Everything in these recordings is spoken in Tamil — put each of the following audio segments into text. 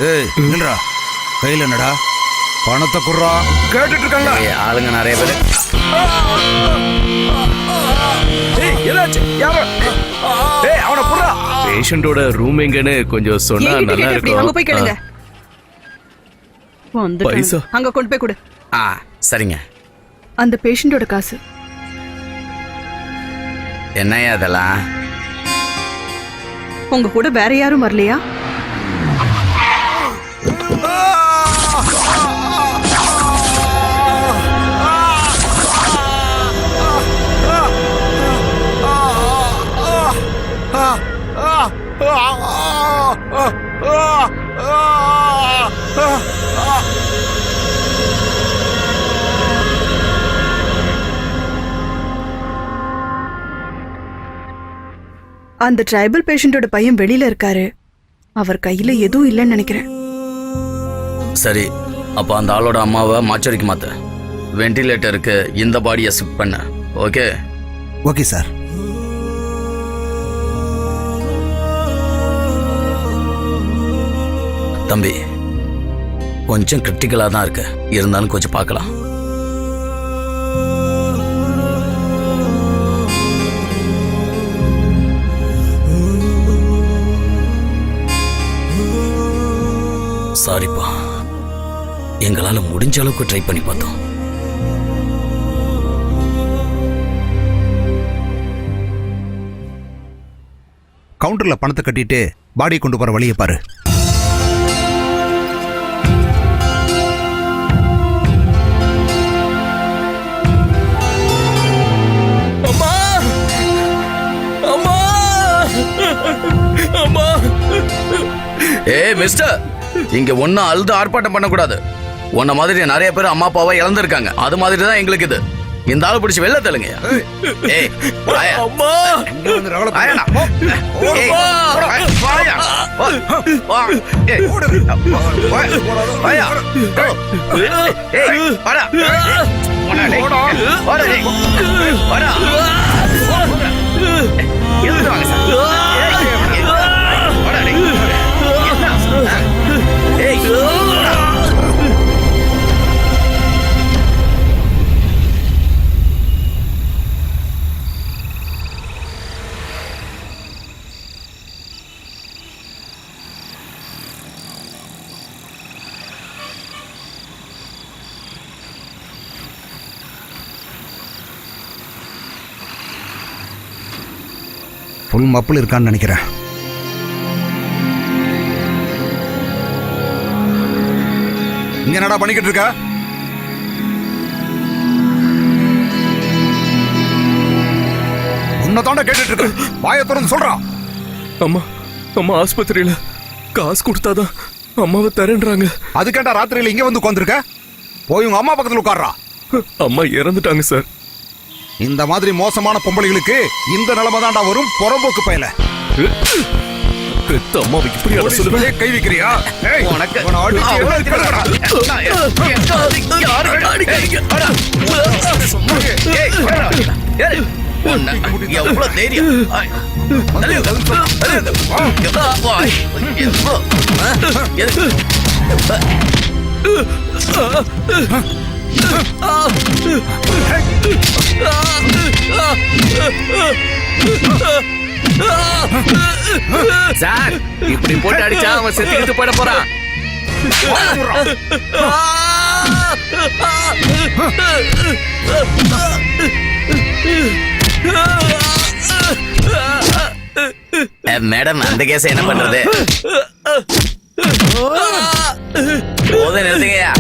ஏய் நில்றா, கையில் என்னடா? பணத்தை குடுறா. கேட்டுட்டு இருக்காங்க ஆளுங்க நிறைய பேர். என்னாச்சு? யாரோ அவனை குடுறா. பேஷண்டோட ரூம் எங்கன்னு கொஞ்சம் சொன்னா நல்லா இருக்கும். அங்க போய் கேளுங்க. பைசா அங்க கொண்டு போய் கொடு. சரிங்க. அந்த பேஷண்டோட காசு. என்னையா அதெல்லாம்? உங்க கூட வேற யாரும் வரலையா? அந்த ட்ரைபல் பேஷண்டோட பையன் வெளியில இருக்காரு. அவர் கையில எதுவும் இல்லைன்னு நினைக்கிறேன். சரி, அப்ப அந்த ஆளோட அம்மாவை மாச்சரிக்கு மாத்த, வெண்டிலேட்டருக்கு இந்த பாடியை ஷிஃப்ட் பண்ண. ஓகே? Okay sir. தம்பி, கொஞ்சம் கிரிட்டிக்கலா தான் இருக்கு, இருந்தாலும் கொஞ்சம் பார்க்கலாம். சாரிப்பா, எங்களால முடிஞ்ச அளவுக்கு ட்ரை பண்ணி பார்த்தோம். கவுண்டர்ல பணத்தை கட்டிட்டு பாடி கொண்டு போற வழியை பாரு. அம்மா அம்மா அம்மா. மிஸ்டர், இங்க ஒன்னும் அழுது ஆர்ப்பாட்டம் பண்ணக்கூடாது. உன்ன மாதிரி நிறைய பேர் அம்மா அப்பாவை இழந்திருக்காங்க. அது மாதிரி தான் எங்களுக்கு இது. இந்த ஆளு பிடிச்சி வெளில தள்ளுங்க. ஃபுல் மப்பிள் இருக்கான்னு நினைக்கிறேன். இங்க என்னடா பண்ணிக்கிட்டு இருக்க? உன்னை தாண்டா கேட்டுட்டு இருக்க. வாயை திறந்து சொல்றா. அம்மா அம்மா ஆஸ்பத்திரியில காசு கொடுத்தாதான் அம்மாவை தரேன்றாங்க. அதுக்கேண்டா ராத்திரியில இங்க வந்து உட்காந்துருக்க? போய் உங்க அம்மா பக்கத்துல உட்கார்றா. அம்மா இறந்துட்டாங்க சார். இந்த மாதிரி மோசமான பொம்பளைகளுக்கு இந்த நிலைமை தாண்டா வரும். புறம்போக்கு பயல. பெத்த அம்மாவை இப்படி சொல்லுவே கை வைக்கிறியா? உனக்கு எவ்வளவு தைரியம்? சார், இப்படி போட்டு அடிச்சா அவன் செத்து போயிட போறான். மேடம், அந்த கேஸ் என்ன பண்றது? போதும், நிறுத்துங்கயா.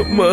அம்மா.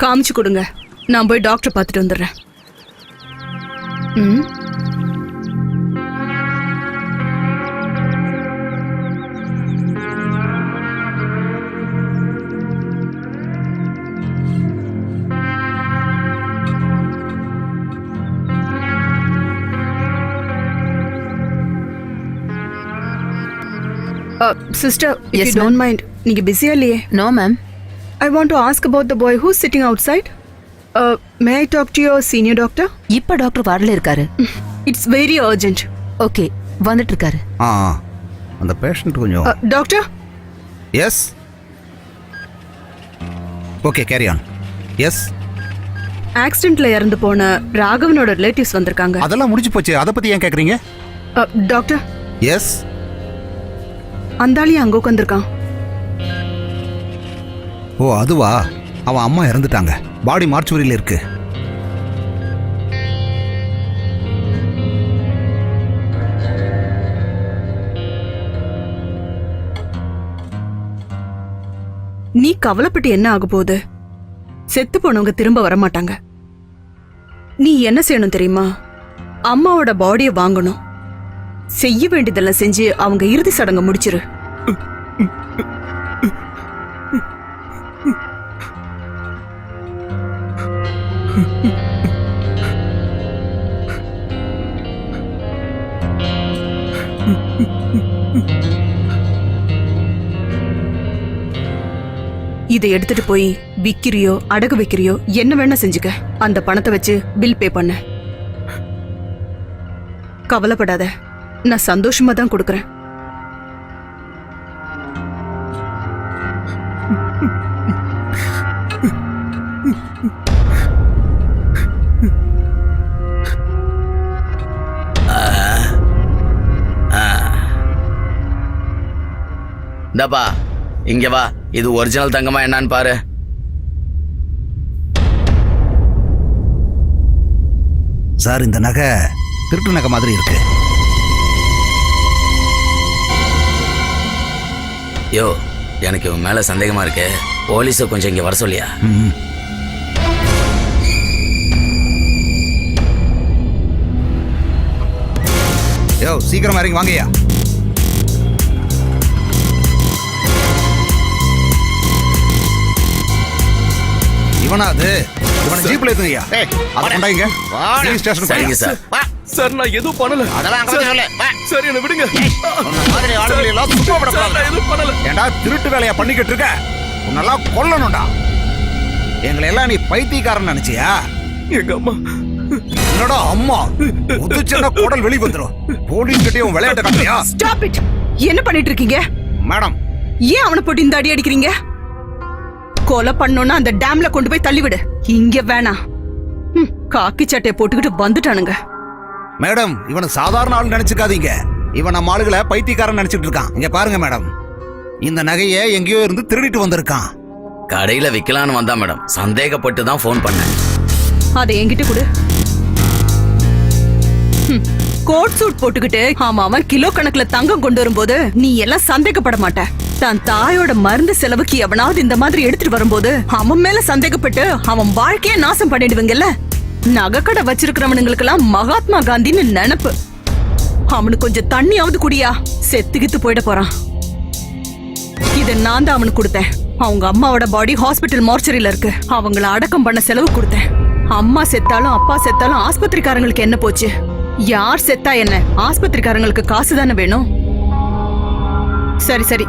காமிச்சு கொடுங்க, நான் போய் டாக்டர் பார்த்துட்டு வந்துடுறேன். ம். Sister, if Yes, you don't mind, நீங்க பிஸியா இல்லையே? No, ma'am. I want to ask about the boy who's sitting outside. May I talk to your senior doctor? இப்ப டாக்டர் வார்டில் இருக்காரு. It's very urgent. ஓகே, வந்துட்டு இருக்காரு. ஆ அந்த பேஷண்ட் கொஞ்சம். Doctor? Yes. Okay, carry on. Yes. ஆக்சிடென்ட்ல இறந்து போன ராகவனோட ரிலேட்டிவ்ஸ் வந்திருக்காங்க. அதெல்லாம் முடிஞ்சு போச்சு, அதை பத்தி ஏன் கேக்குறீங்க? Doctor, yes. அந்த ஆளி அங்க உட்காந்துருக்கான். ஓ அதுவா, அவன் அம்மா இறந்துட்டாங்க, பாடி மார்ச்சுவரியில் இருக்கு. நீ கவலைப்பட்டு என்ன ஆக போகுது? செத்து போனவங்க திரும்ப வர மாட்டாங்க. நீ என்ன செய்யணும் தெரியுமா? அம்மாவோட பாடியை வாங்கணும், செய்ய வேண்டியதெல்லாம் செஞ்சு அவங்க இறுதி சடங்கை முடிச்சிரு. இதை எடுத்துட்டு போய் விக்கிறியோ அடகு வைக்கிறியோ என்ன வேணா செஞ்சுக்க. அந்த பணத்தை வச்சு பில் பே பண்ண. கவலைப்படாத, நான் சந்தோஷமா தான் கொடுக்கறேன். இந்தப்பா இங்க வா, இது ஒரிஜினல் தங்கமா என்னன்னு பாரு. சார், இந்த நகை திருட்டு நகை மாதிரி இருக்கு. யோ, எனக்கு இவன் மேல சந்தேகமா இருக்கு. போலீஸை கொஞ்சம் இங்க வர சொல்லியா? யோ, சீக்கிரமா இறங்கி வாங்கய்யா. இவனா அது? இவனை ஜீப்ல ஏத்துங்கய்யா. அதை கொண்டாங்க ஸ்டேஷன். சரிங்க சார். சார் நான் எதுவும் பண்ணல. அதெல்லாம் அங்க வந்து சொல்லு. சார் என்ன விடுங்க. உன்ன மாதிரி ஆளுங்களை எல்லாம் சும்மா விட சார், நான் எதுவும் பண்ணல. ஏண்டா திருட்டு வேலையா பண்ணிக்கிட்டு இருக்க? உன்னெல்லாம் கொல்லணும்டா. எங்களை எல்லாம் நீ பைத்தியக்காரன் நினைச்சியா? எங்க அம்மா. என்னடா அம்மா? உதுச்சன குடல் வெளிய வந்துரும். போலீஸ் கிட்டே உன் விளையாட்ட காட்டியா? Stop it. என்ன பண்ணிட்டு இருக்கீங்க? மேடம், ஏன் அவனை போட்டு இந்த அடி அடிக்கிறீங்க? கொலை பண்ணோம்னா அந்த டேம்ல கொண்டு போய் தள்ளி விடு. இங்க வேணாம். காக்கி சட்டையை போட்டுக்கிட்டு வந்துட்டானுங்க. மேடம், இவனை சாதாரண ஆள் நினைச்சுக்காதீங்க. இவன் நம்ம ஆளுகளை பைத்தியக்காரன் நினைச்சிட்டு இருக்கான். இங்க பாருங்க மேடம், இந்த நகையை எங்கேயோ இருந்து திருடிட்டு வந்திருக்கான். கடையில விக்கலான்னு வந்தா மேடம், சந்தேகப்பட்டு தான் போன் பண்ணேன். அதை என்கிட்ட கொடு. கோட் சூட் போட்டுக்கிட்டு அவன் கிலோ கணக்குல தங்கம் கொண்டு வரும்போது நீ எல்லாம் சந்தேகப்பட மாட்ட. தன் தாயோட மருந்து செலவுக்கு எவனாவது இந்த மாதிரி எடுத்துட்டு வரும்போது அவன் மேல சந்தேகப்பட்டு அவன் வாழ்க்கைய நாசம் பண்ணிடுவீங்கல்ல. நகைக்கடை வச்சிருக்கிறவனுங்களுக்கெல்லாம் மகாத்மா காந்தின்னு நினைப்பு. அவனுக்கு கொஞ்சம் தண்ணியாவது குடியா, செத்துக்கித்து போயிட போறான். இத நான் தான் அவனுக்கு கொடுத்தேன். அவங்க அம்மாவோட பாடி ஹாஸ்பிட்டல் மார்ச்சரியில இருக்கு. அவங்கள அடக்கம் பண்ண செலவு கொடுத்தேன். அம்மா செத்தாலும் அப்பா செத்தாலும் ஆஸ்பத்திரிக்காரங்களுக்கு என்ன போச்சு? யார் செத்தா என்ன, ஆஸ்பத்திரிக்காரங்களுக்கு காசு தானே வேணும். சரி சரி,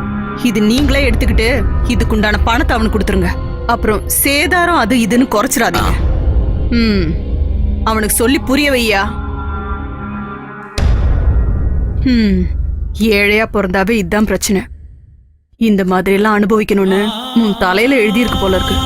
இது நீங்களே எடுத்துக்கிட்டு இதுக்குண்டான பணத்தை அவனுக்கு கொடுத்துருங்க. அப்புறம் சேதாரம் அது இதுன்னு குறைச்சிடாதீங்க. அவனுக்கு சொல்லி புரிய வையா. ஏழையா பிறந்தாவே இதுதான் பிரச்சனை. இந்த மாதிரி எல்லாம் அனுபவிக்கணும்னு உன் தலையில எழுதியிருக்கு போல இருக்கு.